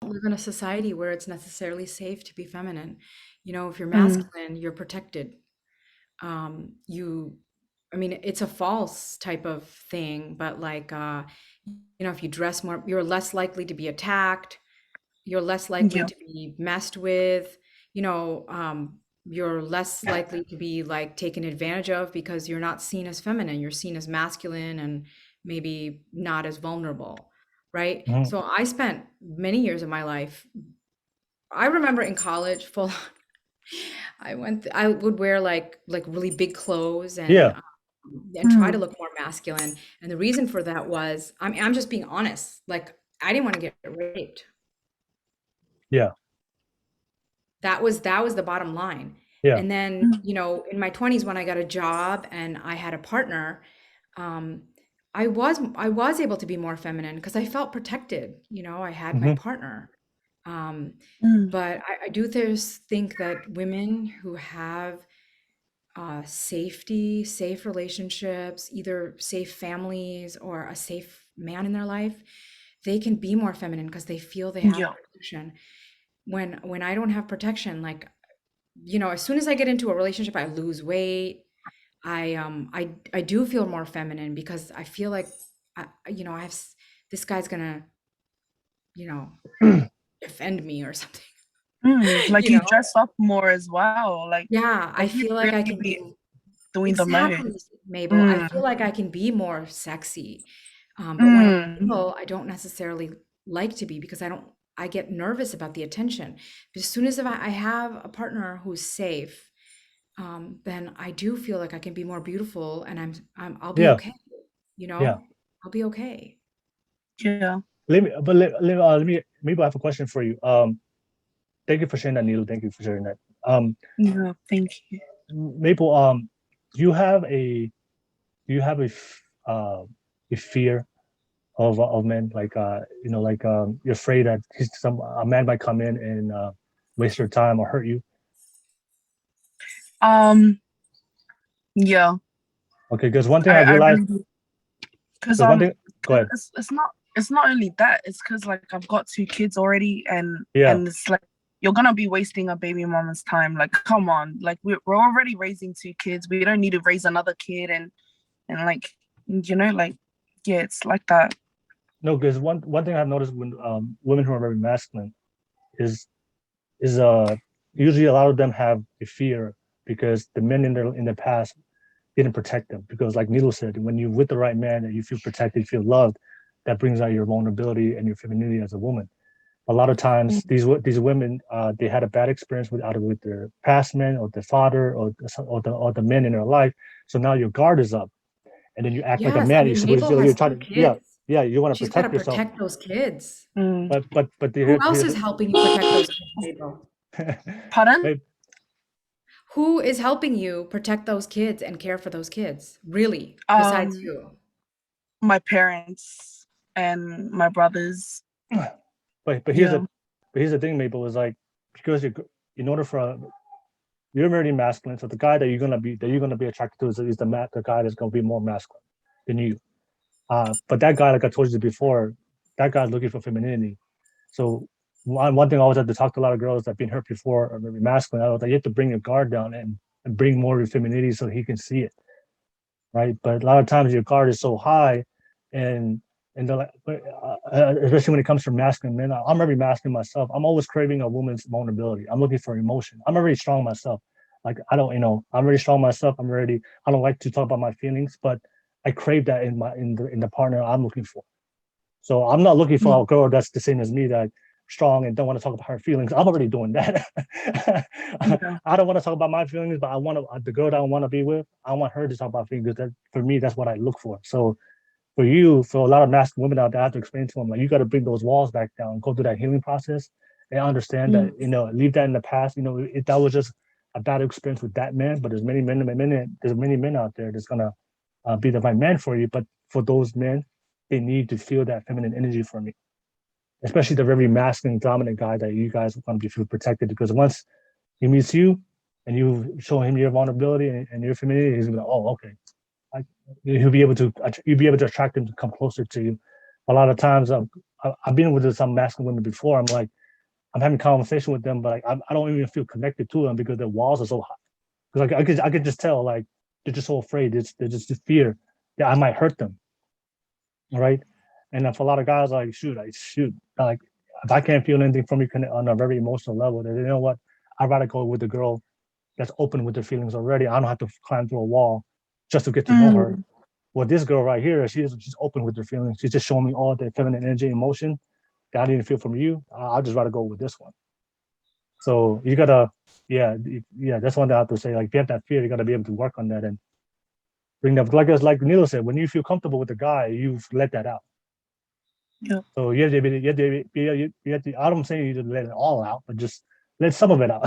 don't live in a society where it's necessarily safe to be feminine. You know, if you're Mm, masculine, you're protected. You, I mean, it's a false type of thing, but like, you know, if you dress more, you're less likely to be attacked. You're less likely yeah. to be messed with. You know, you're less likely to be like taken advantage of because you're not seen as feminine. You're seen as masculine and maybe not as vulnerable, right? Mhm. So I spent many years of my life. I remember in college, full I would wear like really big clothes Yeah. and try to Mm, look more masculine. And the reason for that was, I mean, I'm just being honest. Like I didn't want to get raped. Yeah. That was the bottom line. Yeah. And then, mm, you know, in my 20s when I got a job and I had a partner, um, I was able to be more feminine because I felt protected. You know, I had my Hmm. partner. Um, mm, but I do there's think that women who have safe relationships, either safe families or a safe man in their life, they can be more feminine because they feel they have yeah. protection. When I don't have protection, like, you know, as soon as I get into a relationship, I lose weight. I do feel more feminine because I feel like you know, this guy's gonna, you know, defend me or something. Mm, like You you know? dress up more as well. Yeah, I Like you feel like I really can be be doing the exactly, most. Mabel. I feel Mm, like I can be more sexy. But when I'm mm, single, I don't necessarily like to be because I get nervous about the attention. But as soon as if I have a partner who's safe, then I do feel like I can be more beautiful and I'll be Yeah. okay. You Yeah. know, I'll be okay. yeah. Let me, maybe I have a question for you. Thank you for sharing that, Neelu. Thank you for sharing that. Yeah. Thank you. Maple, do you have a, do you have a fear of men? Like, you know, like, you're afraid that a man might come in and waste your time or hurt you. Um, yeah. Okay, because one thing I I realized, really because because one thing, go ahead. it's not only that, it's because like I've got two kids already, Yeah. and it's like you're gonna be wasting a baby mama's time. Like, come on, like we're already raising two kids. We don't need to raise another kid, and like, like, yeah, it's like that. No, because one thing I've noticed when women who are very masculine is is usually a lot of them have a fear because the men in the past didn't protect them. Because like Needle said, when you're with the right man and you feel protected, you feel loved, that brings out your vulnerability and your femininity as a woman. A lot of times these women they had a bad experience with either with their past men or their father or the men in their life. So now your guard is up and then you act like a Yes, I man. mean, So Mabel you're has trying two to, yeah, kids. yeah, you want to She's got to protect yourself. protect those kids. Mm. But Who else here's is helping you protect those kids, Mabel? Pardon? maybe, Who is helping you protect those kids and care for those kids, really, besides Um, you? my parents and my brothers. but Yeah. here's the thing, Maple, is like because you in order for you're very masculine, so the guy that you're gonna be attracted to is the guy that's gonna be more masculine than you. But that guy, like I told you before, that guy's looking for femininity. So one thing I always have to talk to a lot of girls that have been hurt before or maybe masculine. I was like, you have to bring your guard down and bring more of your femininity so he can see it, right? But a lot of times your guard is so high, and they're like, especially when it comes from masculine men. I'm very masculine myself. I'm always craving a woman's vulnerability. I'm looking for emotion. I'm already strong myself. Like I don't, you know, I'm really strong myself. I'm ready. I don't like to talk about my feelings, but I crave that in the partner I'm looking for. So I'm not looking for a girl that's the same as me that strong and don't want to talk about her feelings. I'm already doing that. Yeah. I don't want to talk about my feelings, but I want to the girl that I want to be with. I want her to talk about feelings. That for me, that's what I look for. So for you, for a lot of masculine women out there, I have to explain to them like you got to bring those walls back down, go through that healing process, and understand that Mm, leave that in the past. That was just a bad experience with that man. But there's many men out there that's gonna be the right man for you. But for those men, they need to feel that feminine energy from you, especially the very masculine, dominant guy that you guys want to be feel protected. Because once he meets you and you show him your vulnerability and your femininity, he's gonna be like, oh, okay. I, you'll be able to attract him to come closer to you. A lot of times, I've been with some masculine women before. I'm like, I'm having conversation with them, but like I don't even feel connected to them because their walls are so high. Because like, I could just tell like they're just so afraid. They're just the fear that I might hurt them. Right. And then for a lot of guys, like shoot, like if I can't feel anything from you on a very emotional level, then you know what? I'd rather go with the girl that's open with their feelings already. I don't have to climb through a wall just to get to know her. Well, this girl right here, she's open with her feelings. She's just showing me all the feminine energy, emotion that I didn't feel from you. I'll just rather go with this one. So you gotta, yeah. That's one thing I have to say. Like, if you have that fear, you gotta be able to work on that and bring that. Like Neelu said, when you feel comfortable with the guy, you've let that out. Yeah. So you have to be, I don't say you to let it all out, but just let some of it out.